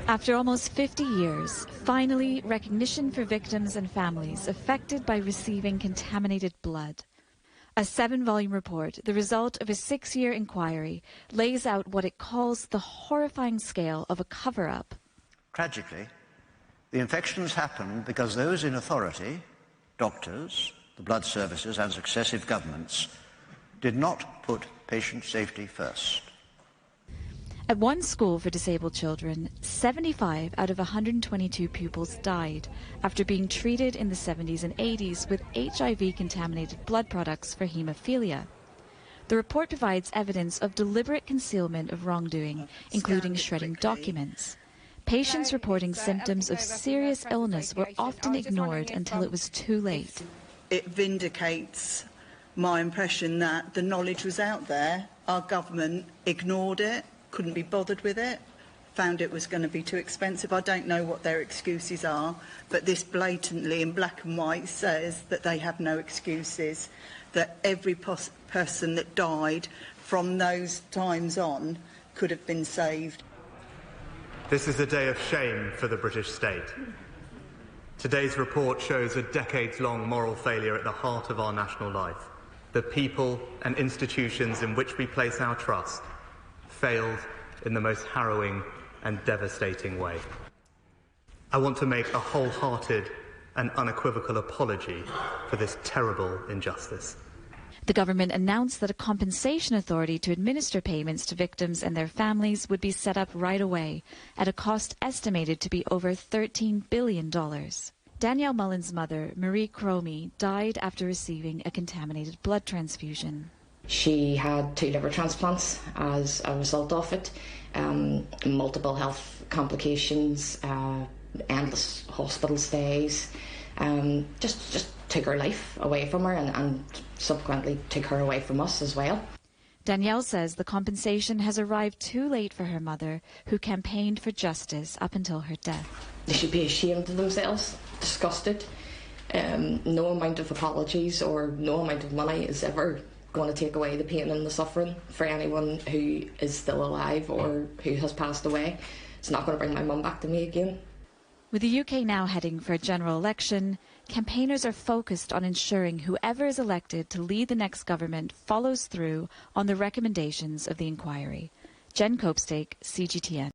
After almost 50 years, finally, recognition for victims and families affected by receiving contaminated blood. A 7-volume report, the result of a 6-year inquiry, lays out what it calls the horrifying scale of a cover-up. Tragically, the infections happened because those in authority, doctors, the blood services and successive governments, did not put patient safety first. At one school for disabled children, 75 out of 122 pupils died after being treated in the 70s and 80s with HIV-contaminated blood products for haemophilia. The report provides evidence of deliberate concealment of wrongdoing, including shredding documents. Patients reporting symptoms of serious illness were often ignored until it was too late. It vindicates my impression that the knowledge was out there, our government ignored it, couldn't be bothered with it, found it was going to be too expensive. I don't know what their excuses are, but this blatantly in black and white says that they have no excuses, that every person that died from those times on could have been saved. This is a day of shame for the British state. Today's report shows a decades-long moral failure at the heart of our national life. The people and institutions in which we place our trust failed in the most harrowing and devastating way. I want to make a wholehearted and unequivocal apology for this terrible injustice. The government announced that a compensation authority to administer payments to victims and their families would be set up right away, at a cost estimated to be over $13 billion. Danielle Mullen's mother, Marie Cromie, died after receiving a contaminated blood transfusion. She had 2 liver transplants as a result of it, multiple health complications, endless hospital stays, just took her life away from her and subsequently took her away from us as well. Danielle says the compensation has arrived too late for her mother, who campaigned for justice up until her death. They should be ashamed of themselves, disgusted. No amount of apologies or no amount of money is ever going to take away the pain and the suffering for anyone who is still alive or who has passed away. It's not going to bring my mum back to me again. With the UK now heading for a general election, campaigners are focused on ensuring whoever is elected to lead the next government follows through on the recommendations of the inquiry. Jen Copestake, CGTN.